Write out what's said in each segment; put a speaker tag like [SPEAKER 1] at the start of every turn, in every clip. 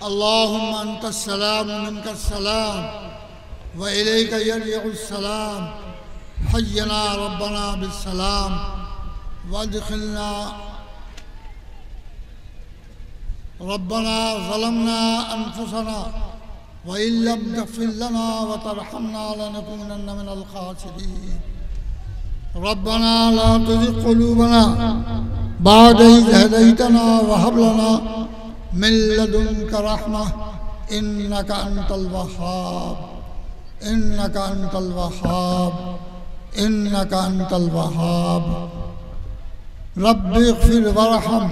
[SPEAKER 1] अल्लाहुम्मा अंतस्सलाम व मिनकस्सलाम व इलैका यरजिउस्सलाम हय्यना रब्बना बिस्सलाम वअदखिलना रब्बना ज़लमना अनफुसना व इल्लम तग़फिर लना व तरहमना लनकूनन्ना मिनल ख़ासिरीन। रब्बना ला तुज़िग़ क़ुलूबना बअद इज़ हदैतना व हब लना मिन लदुनका रहमह इन्नका अंतल वहाब इन्नका अंतल वहाब इन्नका अंतल वहाब। रब्बि इग़फिर वरहम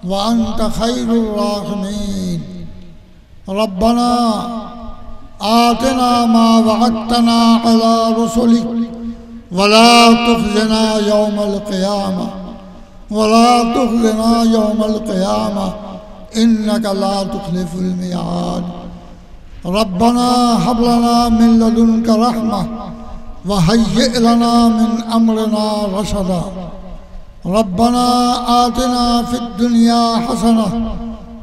[SPEAKER 1] व अंत खैरुर राहिमीन। रब्बना आतिना मा वअदतना अला रुसुलिक वला तुख़ज़िना यौमल क़ियामह वला तुख़ज़िना यौमल क़ियामह इन्नका ला तुख़लिफ़ुल मिआद। रब्बना हब लना मिन लदुनका रहमह व हय्यि लना मिन अम्रिना रशदा। रब्बना आतिना फिद दुनिया हसनह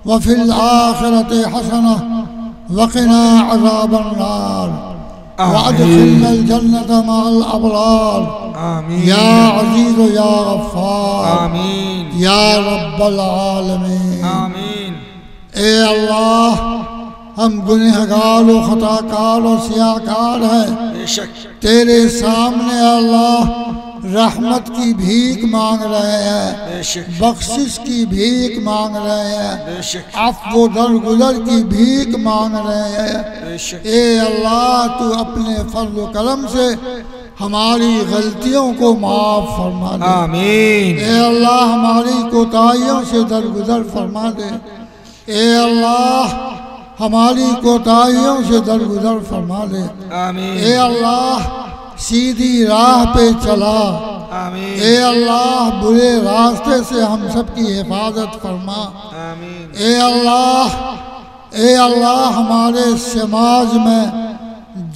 [SPEAKER 1] व फिल आखिरति हसनह व क़िना अज़ाबन नार व अदखिलनल जन्नत मअल अबरार। आमीन या अज़ीज़ या गफ़्फ़ार। आमीन या रब्बल आलमीन। आमीन। ए अल्लाह, हम गुनहगार और खताकार और सियाकार हैं, तेरे सामने अल्लाह रहमत की भीख मांग रहे हैं, बख्शिश की भीख मांग रहे हैं, अफ़्व दरगुज़र की भीख मांग रहे हैं। ए अल्लाह, तू अपने फज़्ल व करम से हमारी गलतियों को माफ़ फरमा दे। आमीन। ए अल्लाह, हमारी कोताहियों से दरगुज़र फरमा दे। ए अल्लाह, हमारी कोताहियों से दरगुज़र फरमा दे। आमीन। ए अल्लाह, सीधी राह पे चला। आमीन। ए अल्लाह, बुरे रास्ते से हम सब की हिफाजत फरमा। आमीन। ए अल्लाह, हमारे समाज में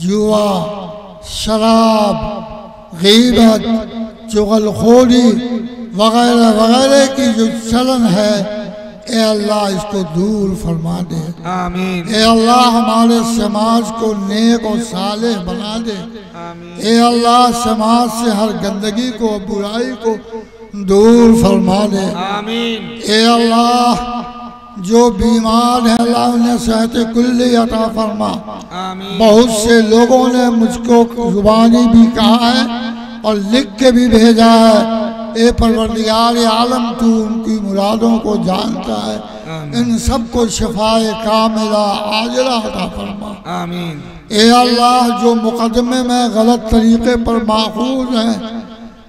[SPEAKER 1] जुआ, शराब, गीबत, चुगलखोरी वगैरह वगैरह की जो चलन है, ए अल्लाह इसको दूर फरमा दे। आमीन। ए अल्लाह, हमारे समाज को नेक और सालेह बना दे। आमीन। ए अल्लाह, समाज से हर गंदगी को, बुराई को दूर फरमा दे। आमीन। ए अल्लाह, जो बीमार है अल्लाह उन्हें सेहत कुल्ली अता फरमा। आमीन। बहुत से लोगों ने मुझको जुबानी भी कहा है और लिख के भी भेजा है। ए परवरदिगार आलम, तू उनकी मुरादों को जानता है। इन सब को शिफाए कामिला आजिला अता फरमा। आमीन। ए अल्लाह, जो मुकदमे में गलत तरीके पर माखूज हैं,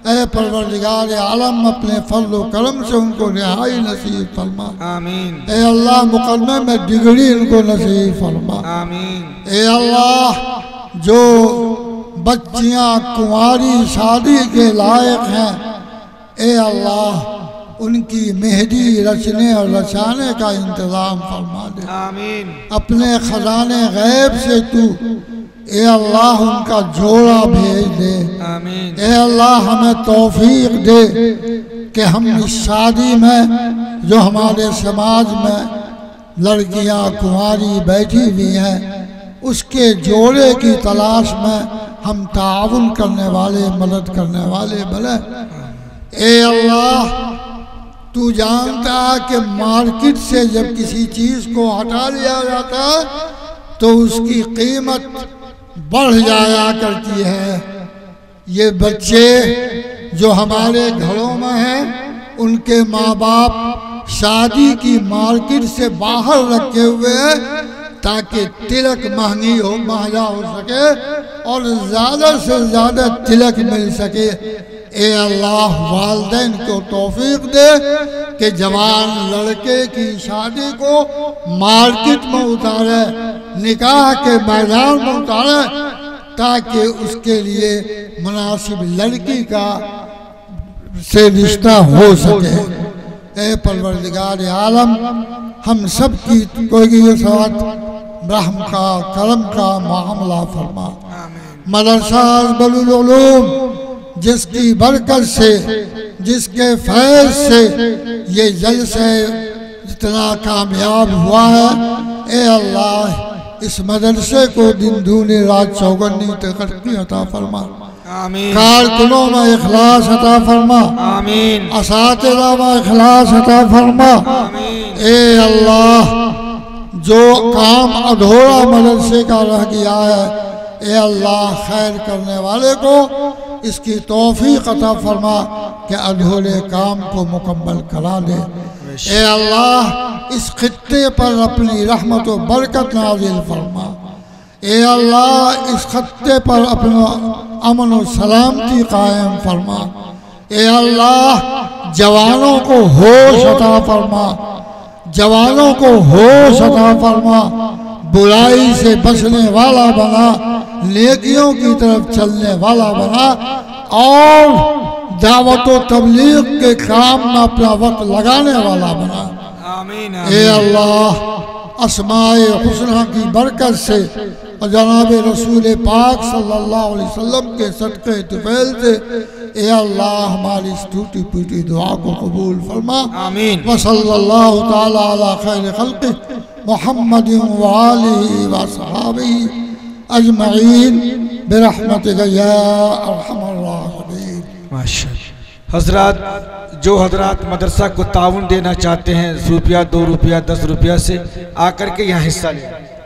[SPEAKER 1] ए परवरदिगार आलम, अपने फज़्ल व करम से उनको रिहाई नसीब फरमा। आमीन। ए अल्लाह, मुकदमे में डिग्री इनको नसीब फरमा। आमीन। ए अल्लाह, जो बच्चियां कुंवारी शादी के लायक हैं, ए अल्लाह, उनकी मेहदी रचने और रचाने का इंतज़ाम फरमा दे। आमीन। अपने खजाने गैब से तू ए अल्लाह उनका जोड़ा भेज दे। आमीन। ए अल्लाह, हमें तौफीक दे कि हम इस शादी में जो हमारे समाज में लड़कियां कुंवारी बैठी हुई हैं, उसके जोड़े की तलाश में हम ताउन करने वाले, मदद करने वाले बने। ए अल्लाह, तू जानता है कि मार्केट से जब किसी चीज़ को हटा लिया जाता है तो उसकी कीमत बढ़ जाया करती है। ये बच्चे जो हमारे घरों में हैं, उनके माँ बाप शादी की मार्केट से बाहर रखे हुए हैं ताकि तिलक महंगा हो सके और ज़्यादा से ज़्यादा तिलक मिल सके। ए अल्लाह, वालिदैन को तौफीक दे कि जवान लड़के की शादी को मार्केट में उतारे, निकाह के मैदान में उतारे, ताकि उसके लिए मुनासिब लड़की का से रिश्ता हो सके। ए परवरदिगार आलम, हम सब की कोई साथ रहम का, करम का मामला फरमा। मदरसा अज़बरुल उलूम, जिसकी बरकत से, जिसके फैज़ से ये जलसे इतना कामयाब हुआ है, ए अल्लाह इस मदरसे को दिन दूनी रात चौगनी तरक्की अता फरमा।
[SPEAKER 2] आमीन।
[SPEAKER 1] कारकुनों में इखलास अता फरमा।
[SPEAKER 2] आमीन।
[SPEAKER 1] असातिज़ा में इखलास अता फरमा।
[SPEAKER 2] आमीन।
[SPEAKER 1] ए अल्लाह जो काम अधूरा मदरसे का रह गया है, ए अल्लाह खैर करने वाले को इसकी तौफीक अता फरमा कि अधूरे काम को मुकम्मल करा दे। ए अल्लाह इस खित्ते पर अपनी रहमत व बरकत नाज़िल फरमा। ए अल्लाह इस खत्ते पर अपना अमन व सलामती कायम फरमा। ए अल्लाह जवानों को होश अता फरमा, जवानों को होश अता फरमा, बुराई से बचने वाला बना, नेकियों की तरफ चलने वाला बना और दावत व तबलीग के काम में अपना वक्त लगाने वाला बना।
[SPEAKER 2] आमीन।
[SPEAKER 1] ए अल्लाह अस्माए हुस्ना की बरकत से और जनाब रसूल पाक सल्लल्लाहु अलैहि वसल्लम के सदक़े तुफ़ैल से ए अल्लाह हमारी इस टूटी फूटी दुआ को कबूल फरमा।
[SPEAKER 2] आमीन।
[SPEAKER 1] व सल्लल्लाहु ताला अला खैर खल्क़ि मुहम्मदिन व आलिहि व अस्हाबिहि अजमईन बिरहमतिका या अरहमर राहिमीन।
[SPEAKER 2] माशाअल्लाह। हजरात जो हजरात मदरसा को ताउन देना चाहते हैं, रुपया 2 रुपया 10 रुपया से आकर के यहाँ हिस्सा लें।